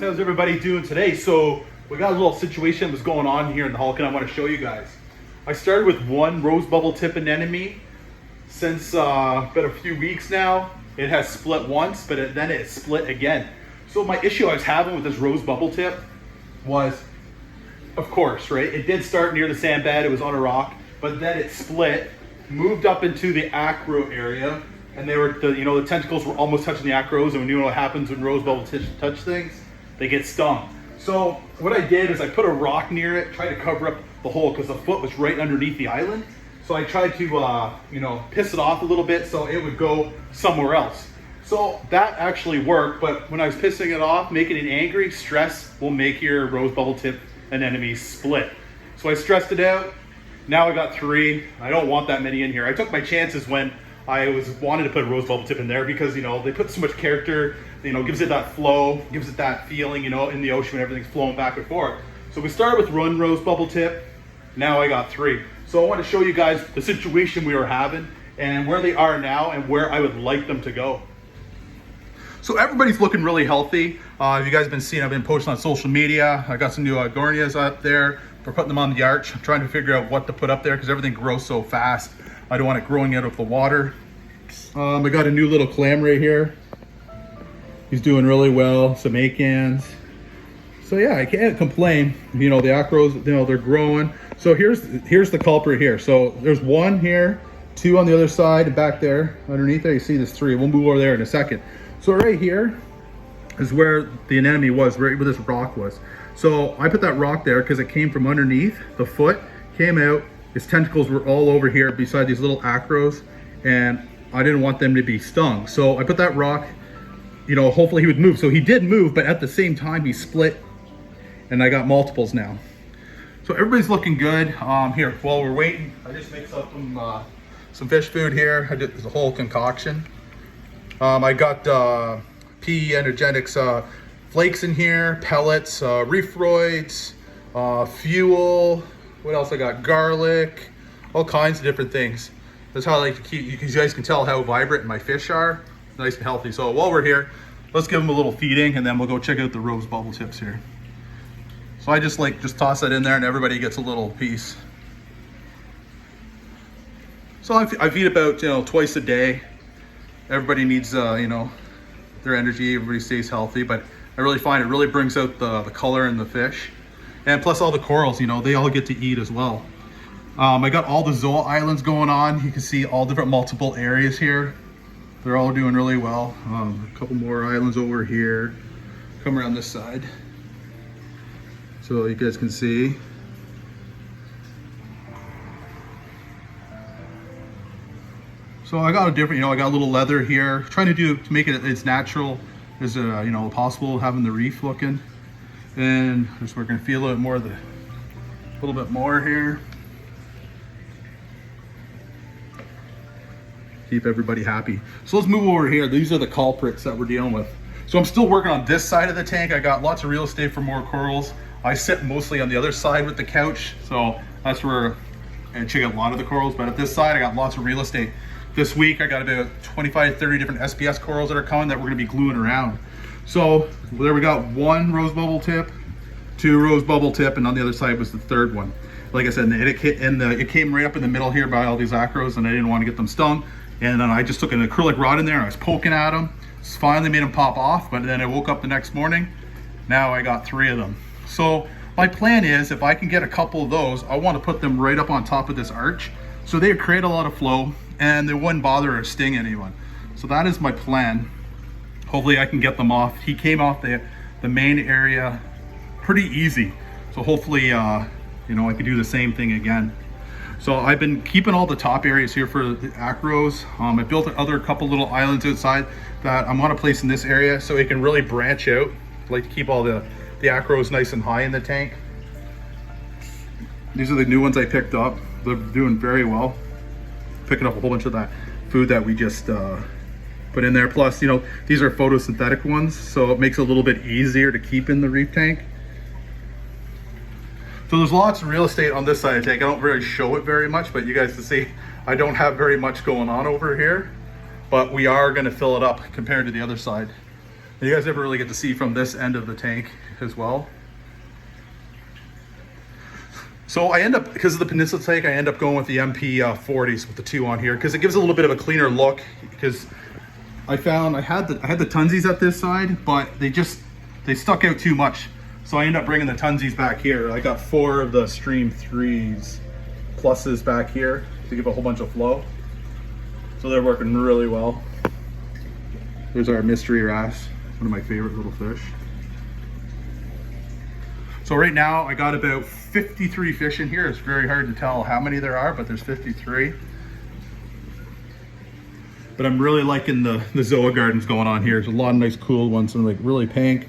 how's everybody doing today? So we got a little situation that was going on here in the Hulk and I want to show you guys. I started with one rose bubble tip anemone. Since been a few weeks now, it has split once, but then it split again. So my issue I was having with this rose bubble tip was, of course, right? It did start near the sand bed, it was on a rock, but then it split, moved up into the acro area, and they were, the tentacles were almost touching the acros, and we knew what happens when rose bubble touch things, they get stung. So what I did is I put a rock near it, tried to cover up the hole because the foot was right underneath the island. So I tried to, piss it off a little bit so it would go somewhere else. So that actually worked, but when I was pissing it off, making it angry, stress will make your rose bubble tip anemone split. So I stressed it out. Now I got 3. I don't want that many in here. I took my chances when I wanted to put a rose bubble tip in there because, they put so much character, gives it that flow, gives it that feeling, in the ocean when everything's flowing back and forth. So we started with one rose bubble tip. Now I got 3. So I want to show you guys the situation we were having and where they are now and where I would like them to go. So everybody's looking really healthy. If you guys have been seeing, I've been posting on social media. I got some new gornias up there. We're putting them on the arch. I'm trying to figure out what to put up there because everything grows so fast. I don't want it growing out of the water. I got a new little clam right here. He's doing really well. Some acans. So yeah, I can't complain. The acros, they're growing. So here's the culprit here. So there's 1 here, 2 on the other side, and back there underneath there. You see there's 3. We'll move over there in a second. So right here is where the anemone was, right where this rock was. So I put that rock there because it came from underneath the foot, came out. His tentacles were all over here beside these little acros, and I didn't want them to be stung. So I put that rock, hopefully he would move. So he did move, but at the same time he split, and I got multiples now. So everybody's looking good. Here, while we're waiting, I just mixed up some fish food here. I did the whole concoction. I got PE Energetics flakes in here, pellets, reef roids, fuel. What else I got? Garlic, all kinds of different things. That's how I like to keep, you guys can tell how vibrant my fish are. Nice and healthy. So while we're here, let's give them a little feeding and then we'll go check out the rose bubble tips here. So I just toss that in there and everybody gets a little piece. So I feed about, twice a day. Everybody needs, their energy, everybody stays healthy, but I really find it really brings out the color in the fish. And plus all the corals, they all get to eat as well. I got all the zoa islands going on. You can see all different multiple areas here. They're all doing really well. A couple more islands over here. Come around this side. So you guys can see. So I got a different, I got a little leather here. Trying to make it as natural as possible, having the reef looking. And just we're gonna feel a little bit more here. Keep everybody happy. So let's move over here. These are the culprits that we're dealing with. So I'm still working on this side of the tank. I got lots of real estate for more corals. I sit mostly on the other side with the couch. So that's where I check out a lot of the corals, but at this side, I got lots of real estate. This week, I got about 25, 30 different SPS corals that are coming that we're gonna be gluing around. So there we got 1 rose bubble tip, 2 rose bubble tip, and on the other side was the 3rd one. Like I said, it came right up in the middle here by all these acros, and I didn't want to get them stung. And then I just took an acrylic rod in there and I was poking at them. Finally made them pop off, but then I woke up the next morning. Now I got 3 of them. So my plan is, if I can get a couple of those, I want to put them right up on top of this arch. So they create a lot of flow and they wouldn't bother or sting anyone. So that is my plan. Hopefully I can get them off. He came off the main area pretty easy. So hopefully, I can do the same thing again. So I've been keeping all the top areas here for the acros. I built a couple little islands outside that I'm gonna place in this area so it can really branch out. I like to keep all the acros nice and high in the tank. These are the new ones I picked up. They're doing very well. Picking up a whole bunch of that food that we just put in there. Plus, these are photosynthetic ones, so it makes it a little bit easier to keep in the reef tank. So there's lots of real estate on this side of the tank. I don't really show it very much, but you guys can see I don't have very much going on over here, but we are gonna fill it up compared to the other side. You guys never really get to see from this end of the tank as well. So I end up, because of the peninsula tank, I end up going with the MP40s with the 2 on here because it gives a little bit of a cleaner look. Because I found I had the tunsies at this side, but they stuck out too much. So I end up bringing the tunsies back here. I got 4 of the Stream 3s pluses back here to give a whole bunch of flow. So they're working really well. There's our mystery wrasse, one of my favorite little fish. So right now I got about 53 fish in here. It's very hard to tell how many there are, but there's 53. But I'm really liking the Zoa gardens going on here. There's a lot of nice cool ones, some like really pink,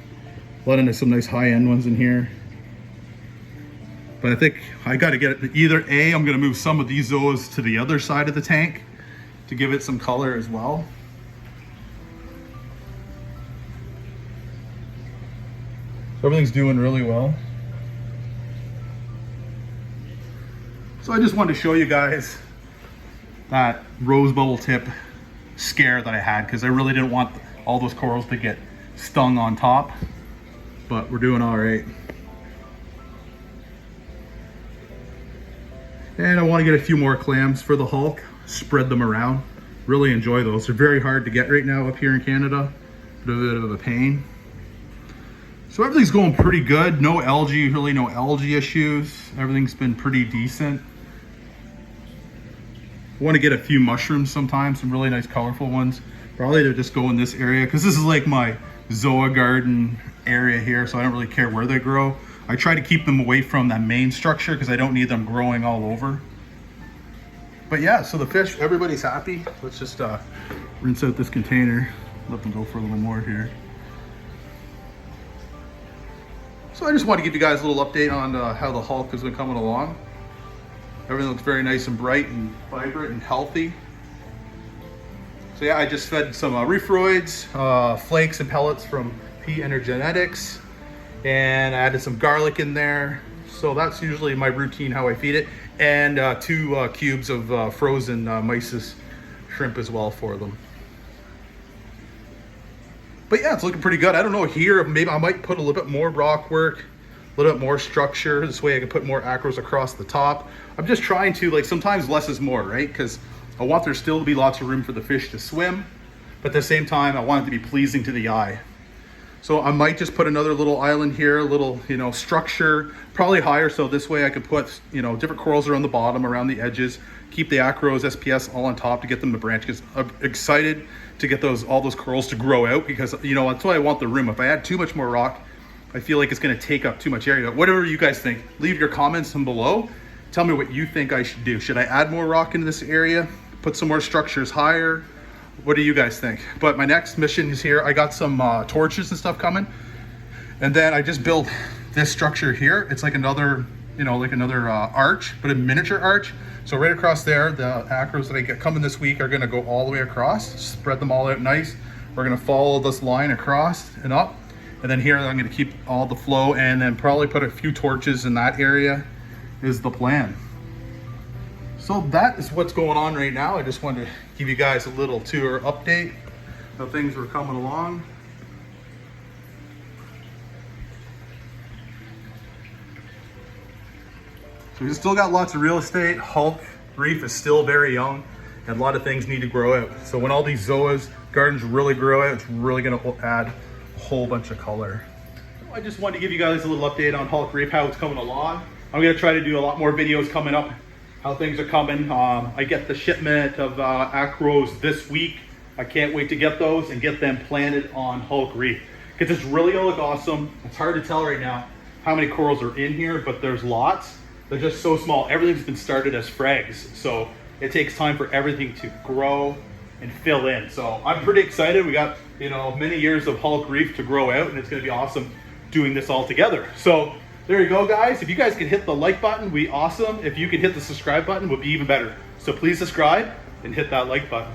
a lot of some nice high-end ones in here. But I think I got to get it either A, I'm going to move some of these Zoas to the other side of the tank to give it some color as well. Everything's doing really well. So I just wanted to show you guys that rose bubble tip scare that I had, because I really didn't want all those corals to get stung on top, but we're doing all right. And I want to get a few more clams for the Hulk, spread them around. Really enjoy those. They're very hard to get right now up here in Canada. A bit of a pain. So everything's going pretty good. No algae, really no algae issues. Everything's been pretty decent. I want to get a few mushrooms sometimes, some really nice colorful ones. Probably to just go in this area, because this is like my Zoa garden area here, so I don't really care where they grow. I try to keep them away from that main structure because I don't need them growing all over. But yeah, so the fish, everybody's happy. Let's just rinse out this container, let them go for a little more here. So I just want to give you guys a little update on how the Hulk has been coming along. Everything looks very nice and bright and vibrant and healthy. So yeah, I just fed some Reefroids, flakes and pellets from P Energenetics, and I added some garlic in there. So that's usually my routine, how I feed it. And 2 cubes of frozen mysis shrimp as well for them. But yeah, it's looking pretty good. I don't know here, maybe I might put a little bit more rock work, a little bit more structure. This way I can put more acros across the top. I'm just trying to, like, sometimes less is more, right? Because I want there still to be lots of room for the fish to swim, but at the same time, I want it to be pleasing to the eye. So I might just put another little island here, a little, structure, probably higher. So this way I could put, different corals around the bottom, around the edges, keep the acros, SPS all on top to get them to branch. Because I'm excited to get all those corals to grow out, because, that's why I want the room. If I add too much more rock, I feel like it's going to take up too much area. Whatever you guys think, leave your comments down below. Tell me what you think I should do. Should I add more rock into this area? Put some more structures higher? What do you guys think? But my next mission is here. I got some torches and stuff coming. And then I just built this structure here. It's like another, arch, but a miniature arch. So right across there, the acros that I get coming this week are gonna go all the way across, spread them all out nice. We're gonna follow this line across and up. And then here, I'm gonna keep all the flow, and then probably put a few torches in that area is the plan. So that is what's going on right now. I just wanted to give you guys a little tour update, how things were coming along. So we still got lots of real estate. Hulk Reef is still very young, and a lot of things need to grow out. So when all these Zoas gardens really grow out, it's really gonna add a whole bunch of color. So I just wanted to give you guys a little update on Hulk Reef, how it's coming along. I'm gonna try to do a lot more videos coming up, how things are coming. I get the shipment of acros this week. I can't wait to get those and get them planted on Hulk Reef, because it's really gonna look awesome. It's hard to tell right now how many corals are in here, but there's lots. They're just so small. Everything's been started as frags, so it takes time for everything to grow and fill in. So I'm pretty excited. We got many years of Hulk Reef to grow out, and it's gonna be awesome doing this all together. So there you go, guys. If you guys could hit the like button, would be awesome. If you could hit the subscribe button, would be even better. So please subscribe and hit that like button.